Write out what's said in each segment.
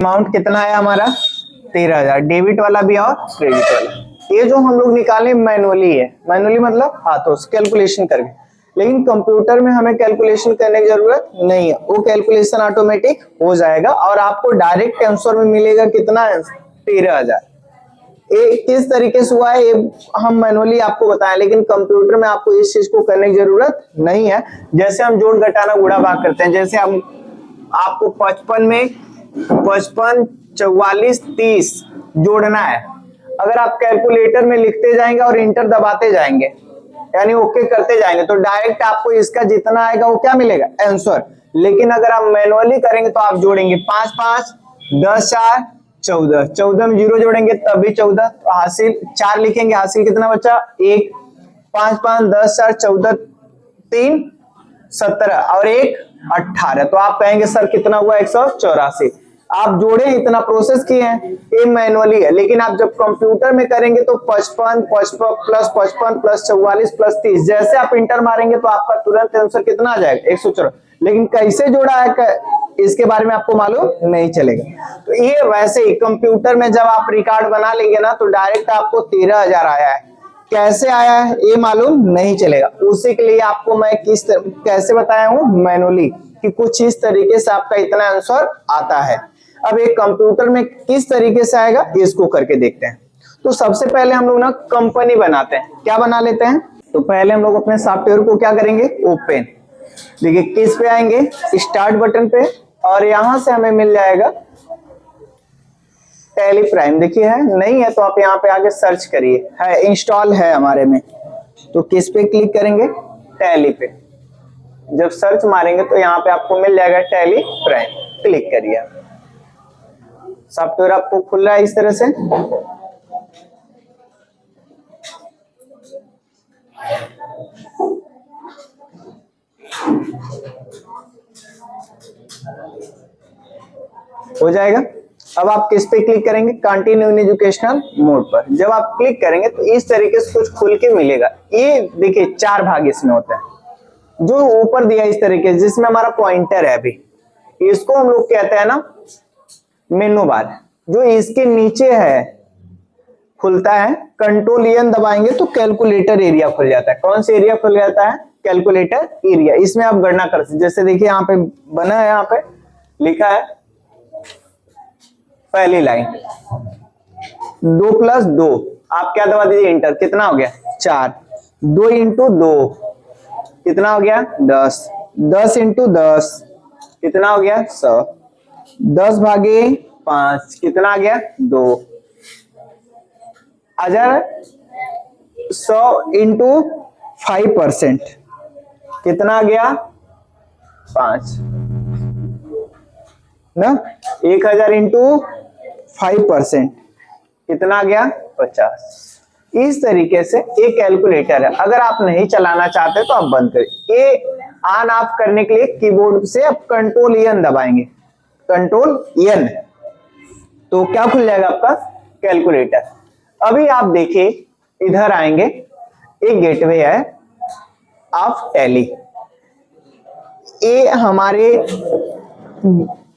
Amount कितना है हमारा 13,000, डेबिट वाला भी और क्रेडिट वाला। ये जो हम लोग निकाले मैनुअली है, मैनुअली मतलब हाथों से कैलकुलेशन करके, लेकिन कंप्यूटर में हमें कैलकुलेशन करने की जरूरत नहीं है, वो कैलकुलेशन ऑटोमेटिक हो जाएगा और आपको डायरेक्ट आंसर में मिलेगा कितना 13,000। ये किस तरीके से हुआ है ये हम मैनुअली आपको बताएं, लेकिन कंप्यूटर में आपको इस चीज को करने की जरूरत नहीं है। जैसे हम जोड़ घटाना गुणा भाग करते हैं, जैसे हम आपको 55 में 55 44 30 जोड़ना है, अगर आप कैलकुलेटर में लिखते जाएंगे और इंटर दबाते जाएंगे यानी ओके करते जाएंगे तो डायरेक्ट आपको इसका जितना आएगा वो क्या मिलेगा आंसर। लेकिन अगर आप मैनुअली करेंगे तो आप जोड़ेंगे 5 5 10 4 14, 14 में 0 जोड़ेंगे तब भी 14, तो हासिल 4 लिखेंगे, हासिल कितना बचा 1, 5 5 10 4 14 3 17 और 1 18, तो आप कहेंगे सर कितना हुआ 184। आप जोड़े इतना प्रोसेस किए हैं, ये मैनुअली है। लेकिन आप जब कंप्यूटर में करेंगे तो 55 प्लस 55 प्लस 44 प्लस 30, जैसे आप इंटर मारेंगे तो आपका तुरंत आंसर कितना आ जाएगा 184। लेकिन कैसे जोड़ा है इसके बारे में आपको मालूम नहीं चलेगा। तो ये वैसे ही कंप्यूटर में जब आप रिकॉर्ड बना लेंगे ना तो डायरेक्ट आपको 13,000 आया है, कैसे आया है ये मालूम नहीं चलेगा। उसी के लिए आपको मैं कैसे बताया हूँ मैनुअली कि कुछ इस तरीके से आपका इतना आंसर आता है। अब एक कंप्यूटर में किस तरीके से आएगा इसको करके देखते हैं। तो सबसे पहले हम लोग ना कंपनी बनाते हैं, क्या बना लेते हैं। तो पहले हम लोग अपने सॉफ्टवेयर को क्या करेंगे ओपन, देखिए किस पे आएंगे स्टार्ट बटन पे और यहां से हमें मिल जाएगा टैली प्राइम। देखिए है नहीं है तो आप यहाँ पे आगे सर्च करिए, है इंस्टॉल है हमारे में, तो किस पे क्लिक करेंगे टैली पे। जब सर्च मारेंगे तो यहाँ पे आपको मिल जाएगा टैली प्राइम, क्लिक करिए। सॉफ्टवेयर आपको खुल रहा है इस तरह से। हो जाएगा। अब आप किस पे क्लिक करेंगे कंटिन्यू इन एजुकेशनल मोड पर। जब आप क्लिक करेंगे तो इस तरीके से कुछ खुल के मिलेगा। ये देखिए 4 भाग इसमें होता है। जो ऊपर दिया इस तरीके से जिसमें हमारा पॉइंटर है, अभी इसको हम लोग कहते हैं ना मेनू बार। जो इसके नीचे है खुलता है, कंट्रोल एन दबाएंगे तो कैलकुलेटर एरिया खुल जाता है। कौन सा एरिया खुल जाता है कैलकुलेटर एरिया। इसमें आप गणना कर सकते, जैसे देखिए यहाँ पे बना है, यहाँ पे लिखा है पहली लाइन 2 + 2, आप क्या दबा दीजिए इंटर, कितना हो गया 4। 2 × 2 कितना हो गया 10, 10 × 10 कितना हो गया 100, 10/5 कितना आ गया 2, 100 × 5% कितना आ गया 5 ना। 1000 × 5% कितना आ गया 50। इस तरीके से एक कैलकुलेटर है। अगर आप नहीं चलाना चाहते तो आप बंद करिए। ये ऑन ऑफ करने के लिए कीबोर्ड से आप कंट्रोल एन दबाएंगे, कंट्रोल एन, तो क्या खुल जाएगा आपका कैलकुलेटर। अभी आप देखिए इधर आएंगे, एक गेटवे है ऑफ टैली। ये हमारे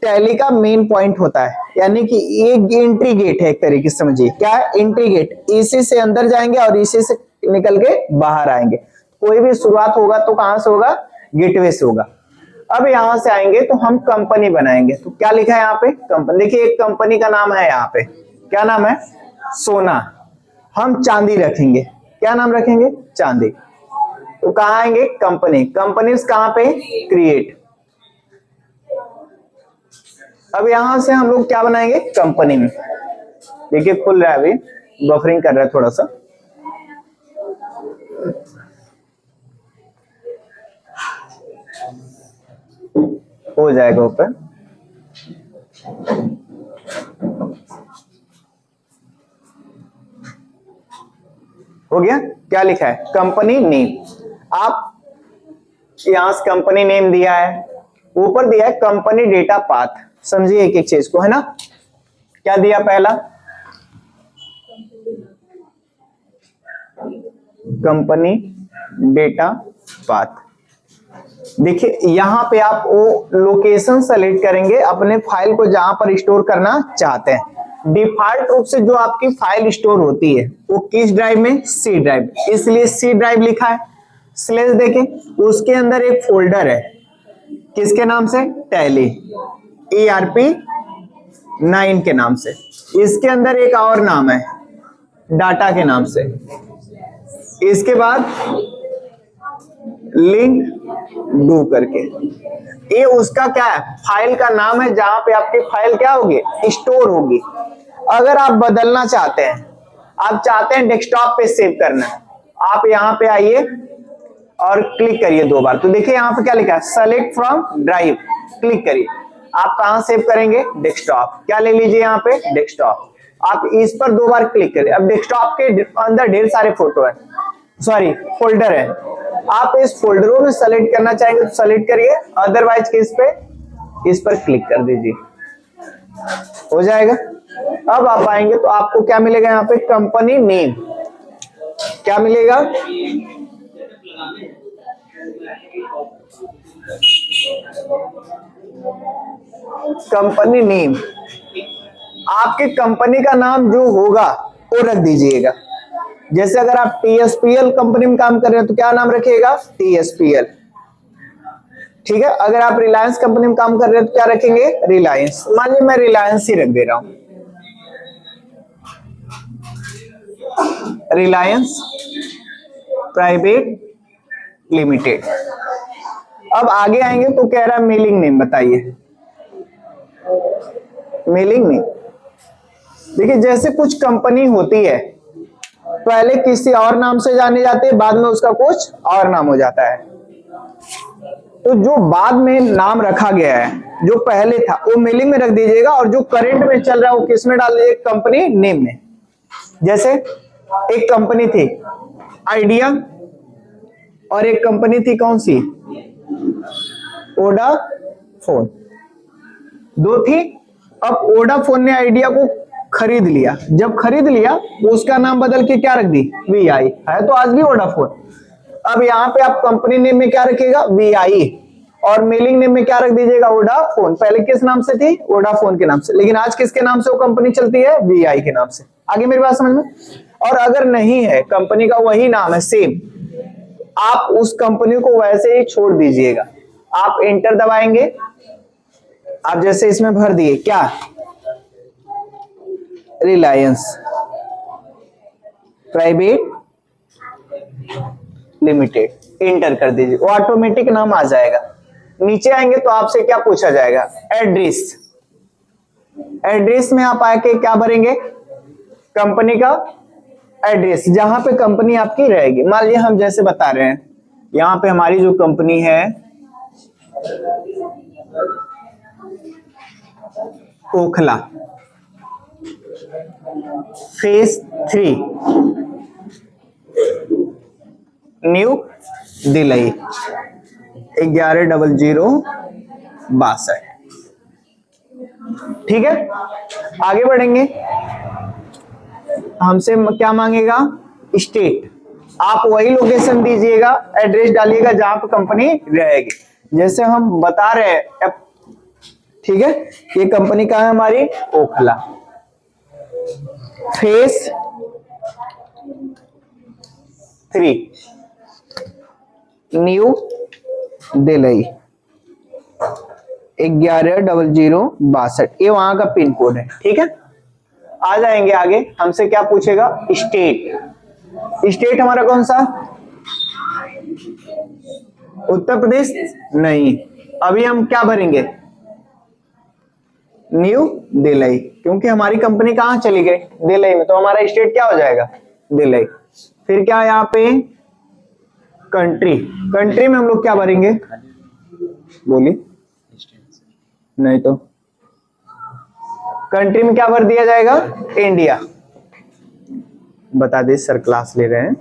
टैली का मेन पॉइंट होता है, यानी कि ये एंट्री गेट है एक तरीके से समझिए। क्या है एंट्री गेट, इसी से अंदर जाएंगे और इसी से निकल के बाहर आएंगे। कोई भी शुरुआत होगा तो कहां से होगा गेटवे से होगा। अब यहां से आएंगे तो हम कंपनी बनाएंगे। तो क्या लिखा है यहाँ पे कंपनी, देखिए एक कंपनी का नाम है यहाँ पे, क्या नाम है सोना। हम चांदी रखेंगे, क्या नाम रखेंगे चांदी। तो कहाँ आएंगे कंपनी, कंपनी कहाँ पे क्रिएट। अब यहां से हम लोग क्या बनाएंगे कंपनी में, देखिए खुल रहा है, अभी बफरिंग कर रहा है थोड़ा सा। हो जाएगा ऊपर। हो गया। क्या लिखा है कंपनी नेम। आप यहां से कंपनी नेम दिया है, ऊपर दिया है कंपनी डेटा पाथ। समझिए एक एक चीज को, है ना। क्या दिया पहला कंपनी डेटा पाथ, देखिए यहाँ पे आप वो लोकेशन सेलेक्ट करेंगे अपने फाइल को जहां पर स्टोर करना चाहते हैं। डिफॉल्ट रूप से जो आपकी फाइल स्टोर होती है वो किस ड्राइव में, सी ड्राइव, इसलिए सी ड्राइव लिखा है। स्लैश देखें, उसके अंदर एक फोल्डर है किसके नाम से, टैली ERP 9 के नाम से। इसके अंदर एक और नाम है डाटा के नाम से। इसके बाद लिंक डू करके, ये उसका क्या है, फाइल का नाम है जहां पे आपकी फाइल क्या होगी, स्टोर होगी। अगर आप बदलना चाहते हैं, आप चाहते हैं डेस्कटॉप पे सेव करना, आप यहाँ पे आइए और क्लिक करिए 2 बार। तो देखिए यहाँ पे क्या लिखा है, सेलेक्ट फ्रॉम ड्राइव, क्लिक करिए। आप कहां सेव करेंगे, डेस्कटॉप। क्या ले लीजिए यहाँ पे, डेस्कटॉप। आप इस पर 2 बार क्लिक करिए। अब डेस्कटॉप के अंदर ढेर सारे फोटो है, सॉरी फोल्डर है। आप इस फोल्डरों में सेलेक्ट करना चाहेंगे तो सेलेक्ट करिए, अदरवाइज किस पे, इस पर क्लिक कर दीजिए, हो जाएगा। अब आप आएंगे तो आपको क्या मिलेगा यहाँ पे, कंपनी नेम। क्या मिलेगा, कंपनी नेम। आपके कंपनी का नाम जो होगा वो रख दीजिएगा। जैसे अगर आप TSPL कंपनी में काम कर रहे हैं तो क्या नाम रखिएगा, TSPL। ठीक है, अगर आप रिलायंस कंपनी में काम कर रहे हैं तो क्या रखेंगे, रिलायंस। मान लीजिए मैं रिलायंस ही रख दे रहा हूं, रिलायंस प्राइवेट लिमिटेड। अब आगे आएंगे तो कह रहा है मेलिंग नेम बताइए, मेलिंग नेम। देखिए जैसे कुछ कंपनी होती है पहले किसी और नाम से जानी जाती है, बाद में उसका कुछ और नाम हो जाता है। तो जो बाद में नाम रखा गया है, जो पहले था वो मेलिंग में रख दीजिएगा, और जो करंट में चल रहा है वो किस में डाल दीजिए, कंपनी नेम में। जैसे एक कंपनी थी आइडिया और एक कंपनी थी कौन सी, वोडाफोन, 2 थी। अब वोडाफोन ने आइडिया को खरीद लिया, जब खरीद लिया उसका नाम बदल के क्या रख दी, VI है तो आज भी वोडाफोन। अब यहाँ पे आप कंपनी नेम में क्या रखिएगा, VI, और मेलिंग नेम में क्या रख दीजिएगा, वोडाफोन। पहले किस नाम से थी, वोडाफोन के नाम से, लेकिन आज किसके नाम से वो कंपनी चलती है, VI के नाम से। आगे मेरी बात समझ में। और अगर नहीं है, कंपनी का वही नाम है सेम, आप उस कंपनी को वैसे ही छोड़ दीजिएगा। आप एंटर दबाएंगे, आप जैसे इसमें भर दिए क्या, रिलायंस प्राइवेट लिमिटेड, एंटर कर दीजिए, वो ऑटोमेटिक नाम आ जाएगा। नीचे आएंगे तो आपसे क्या पूछा जाएगा, एड्रेस। एड्रेस में आप आके क्या भरेंगे, कंपनी का एड्रेस, जहां पे कंपनी आपकी रहेगी। मान लीजिए हम जैसे बता रहे हैं, यहां पे हमारी जो कंपनी है ओखला फेज 3 न्यू दिल्ली 110062। ठीक है, आगे बढ़ेंगे। हमसे क्या मांगेगा, स्टेट। आप वही लोकेशन दीजिएगा, एड्रेस डालिएगा जहां पर कंपनी रहेगी। जैसे हम बता रहे हैं, ठीक है, ये कंपनी कहाँ है हमारी, ओखला फेज 3 न्यू दिल्ली 110062, ये वहां का पिन कोड है। ठीक है, आ जाएंगे आगे। हमसे क्या पूछेगा, स्टेट। स्टेट हमारा कौन सा, उत्तर प्रदेश नहीं। अभी हम क्या भरेंगे, न्यू दिल्ली, क्योंकि हमारी कंपनी कहां चली गई, दिल्ली में, तो हमारा स्टेट क्या हो जाएगा, दिल्ली। फिर क्या यहाँ पे कंट्री, कंट्री में हम लोग क्या भरेंगे, बोलिए, नहीं तो कंट्री में क्या भर दिया जाएगा, इंडिया। बता दे सर, क्लास ले रहे हैं।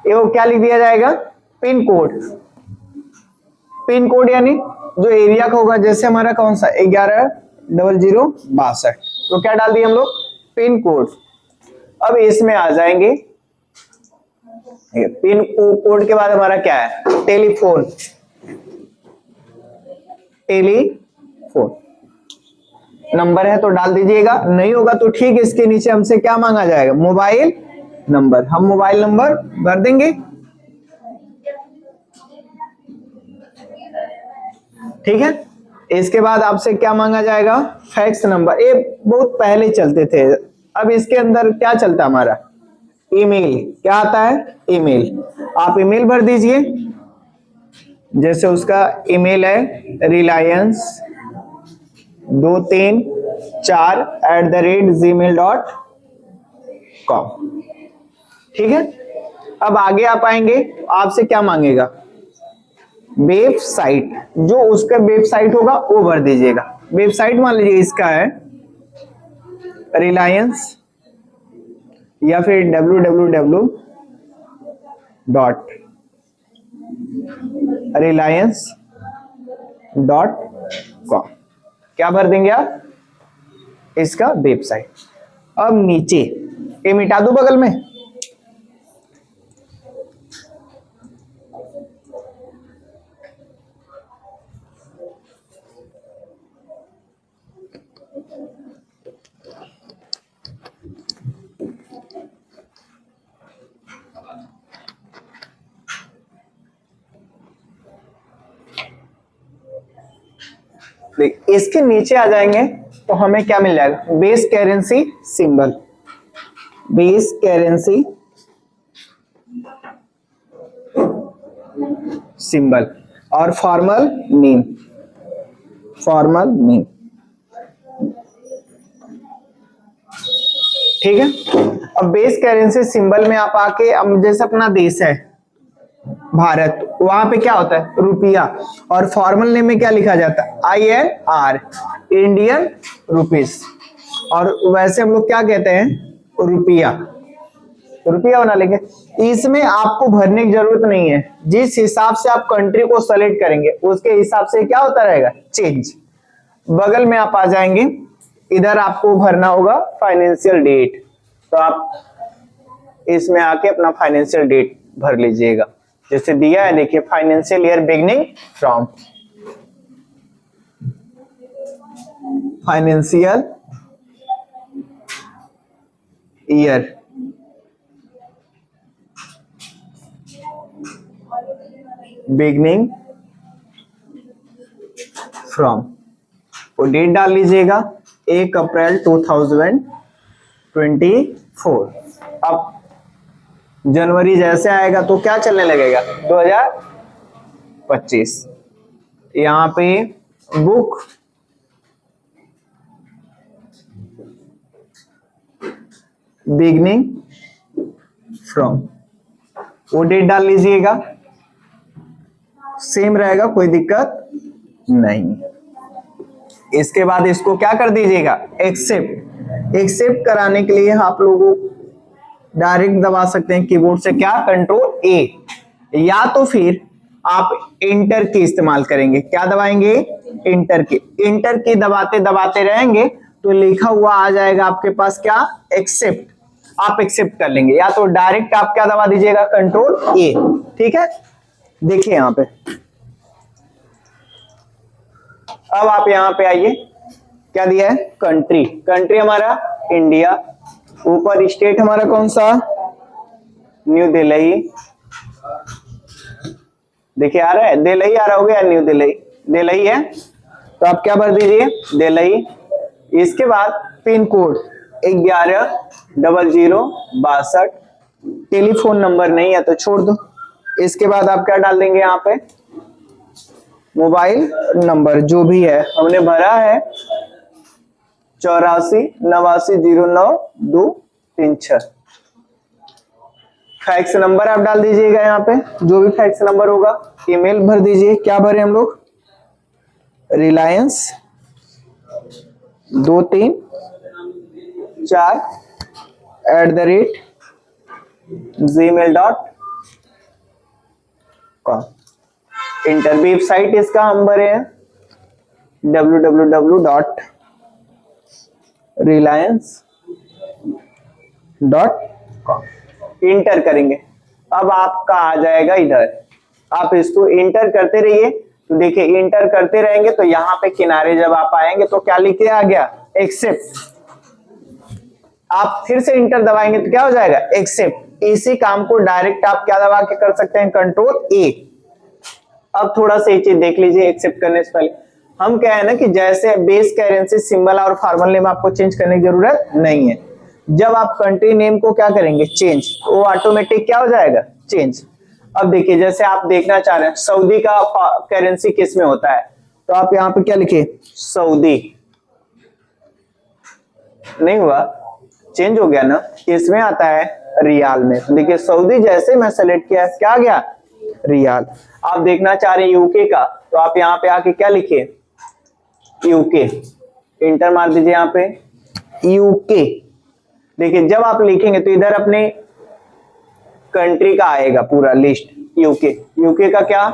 ये वो क्या लिख दिया जाएगा, पिन कोड। पिन कोड यानी जो एरिया का होगा, जैसे हमारा कौन सा 110062, तो क्या डाल दिए हम लोग, पिन कोड। अब इसमें आ जाएंगे पिन कोड के बाद हमारा क्या है, टेलीफोन, टेलीफोन नंबर है तो डाल दीजिएगा, नहीं होगा तो ठीक, इसके नीचे हमसे क्या मांगा जाएगा, मोबाइल नंबर, हम मोबाइल नंबर भर देंगे। ठीक है, इसके बाद आपसे क्या मांगा जाएगा, फैक्स नंबर, ये बहुत पहले चलते थे, अब इसके अंदर क्या चलता है हमारा, ईमेल, क्या आता है, ईमेल, आप ईमेल भर दीजिए, जैसे उसका ईमेल है रिलायंस 234@gmail.com। ठीक है, अब आगे आप आएंगे, आपसे क्या मांगेगा, वेबसाइट, जो उसका वेबसाइट होगा वो भर दीजिएगा। वेबसाइट मान लीजिए इसका है रिलायंस या फिर www.reliance.com, क्या भर देंगे आप, इसका वेबसाइट। अब नीचे ये मिटा दो बगल में, इसके नीचे आ जाएंगे तो हमें क्या मिल जाएगा, base currency symbol, base currency symbol और फॉर्मल नेम, फॉर्मल नेम। ठीक है, अब बेस करेंसी सिंबल में आप आके, अब जैसे अपना देश है भारत, वहां पे क्या होता है रुपया, और फॉर्मल नेम में क्या लिखा जाता है, INR, इंडियन रुपीस, और वैसे हम लोग क्या कहते हैं, रुपया, रुपया बना लेंगे। इसमें आपको भरने की जरूरत नहीं है, जिस हिसाब से आप कंट्री को सेलेक्ट करेंगे उसके हिसाब से क्या होता रहेगा, चेंज। बगल में आप आ जाएंगे, इधर आपको भरना होगा फाइनेंशियल डेट, तो आप इसमें आके अपना फाइनेंशियल डेट भर लीजिएगा, जैसे दिया है देखिए, financial year beginning from, financial year beginning from, वो डेट डाल लीजिएगा 1 अप्रैल 2024। अब जनवरी जैसे आएगा तो क्या चलने लगेगा, 2025। यहाँ पे बुक बिगनिंग फ्रॉम, वो डेट डाल लीजिएगा, सेम रहेगा, कोई दिक्कत नहीं। इसके बाद इसको क्या कर दीजिएगा, एक्सेप्ट, एक्सेप्ट कराने के लिए आप लोगों डायरेक्ट दबा सकते हैं कीबोर्ड से, क्या, कंट्रोल A, या तो फिर आप इंटर की इस्तेमाल करेंगे, क्या दबाएंगे, इंटर की, इंटर की दबाते दबाते रहेंगे तो लिखा हुआ आ जाएगा आपके पास क्या, एक्सेप्ट, आप एक्सेप्ट कर लेंगे, या तो डायरेक्ट आप क्या दबा दीजिएगा, कंट्रोल A। ठीक है, देखिए यहां पे, अब आप यहां पे आइए, क्या दिया है, कंट्री, कंट्री हमारा इंडिया, ऊपर स्टेट हमारा कौन सा, न्यू दिल्ली, देखिए आ रहा है, दिल्ली आ रहा हो गया, न्यू दिल्ली, दिल्ली है तो आप क्या भर दीजिए, दिल्ली। इसके बाद पिन कोड 110062, टेलीफोन नंबर नहीं है तो छोड़ दो। इसके बाद आप क्या डाल देंगे, यहाँ पे मोबाइल नंबर जो भी है हमने भरा है 84 89 09 236, फैक्स नंबर आप डाल दीजिएगा, यहाँ पे जो भी फैक्स नंबर होगा, ईमेल भर दीजिए, क्या भरे हम लोग, रिलायंस 234@gmail.com। इंटर, वेबसाइट इसका हम भरे हैं www.reliance.com, इंटर करेंगे। अब आपका आ जाएगा इधर, आप इसको इंटर करते रहिए। तो देखिए इंटर करते रहेंगे तो यहाँ पे किनारे जब आप आएंगे तो क्या लिख के आ गया, एक्सेप्ट। आप फिर से इंटर दबाएंगे तो क्या हो जाएगा, एक्सेप्ट। इसी काम को डायरेक्ट आप क्या दबा के कर सकते हैं, कंट्रोल ए। अब थोड़ा सा ये चीज देख लीजिए, एक्सेप्ट करने से पहले हम क्या है ना कि जैसे बेस करेंसी सिंबल और फॉर्मल नेम आपको चेंज करने की जरूरत नहीं है। जब आप कंट्री नेम को क्या करेंगे, चेंज, तो वो ऑटोमेटिक क्या हो जाएगा, चेंज। अब देखिए जैसे आप देखना चाह रहे हैं सऊदी का करेंसी किस में होता है, तो आप यहाँ पे क्या लिखे, सऊदी। नहीं हुआ, चेंज हो गया ना, किसमें आता है, रियाल में। तो देखिए सऊदी जैसे मैं सेलेक्ट किया, क्या आ गया, रियाल। आप देखना चाह रहे हैं यूके का, तो आप यहाँ पे आके क्या लिखे, यूके, इंटर मार दीजिए यहाँ पे, यूके। देखिए जब आप लिखेंगे तो इधर अपने कंट्री का आएगा पूरा लिस्ट, यूके। यूके का क्या,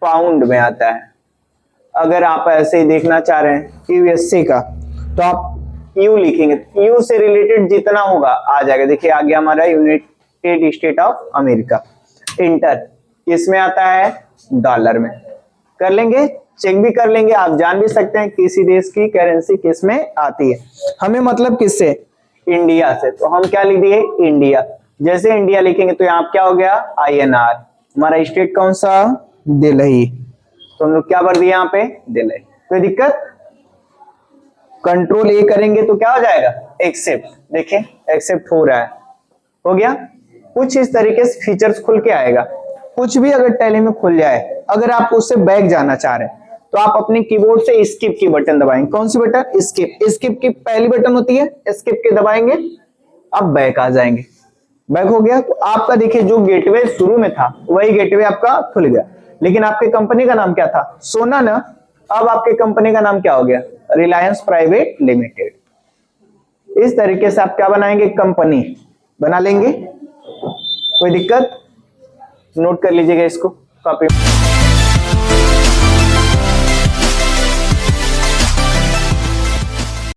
पाउंड में आता है। अगर आप ऐसे ही देखना चाह रहे हैं यूएसए का, तो आप यू लिखेंगे, यू से रिलेटेड जितना होगा आ जाएगा। देखिए आ गया हमारा United state of America, inter. इसमें आता है डॉलर में, कर लेंगे, चेक भी कर लेंगे, आप जान भी सकते हैं किसी देश की करेंसी किस में आती है। हमें मतलब किससे, इंडिया से, तो हम क्या लिख दिए, इंडिया। जैसे इंडिया लिखेंगे तो यहाँ क्या हो गया, INR। हमारा स्टेट कौन सा, दिल्ली, तो हम लोग क्या भर दिए यहाँ पे, दिल्ली। कोई दिक्कत, कंट्रोल ए करेंगे तो क्या हो जाएगा, एक्सेप्ट। देखिए एक्सेप्ट हो रहा है, हो गया। कुछ इस तरीके से फीचर्स खुल के आएगा। कुछ भी अगर टैली में खुल जाए, अगर आप उससे बैक जाना चाह रहे हैं तो आप अपने कीबोर्ड से स्किप की बटन दबाएंगे। कौन सी बटन, स्किप। स्किप की पहली बटन होती है, स्किप के दबाएंगे, अब बैक आ जाएंगे। बैक हो गया तो आपका देखिए जो गेटवे शुरू में था वही गेटवे आपका खुल गया। लेकिन आपके कंपनी का नाम क्या था, सोना ना, अब आपके कंपनी का नाम क्या हो गया, रिलायंस प्राइवेट लिमिटेड। इस तरीके से आप क्या बनाएंगे, कंपनी बना लेंगे। कोई दिक्कत, नोट कर लीजिएगा इसको कॉपी।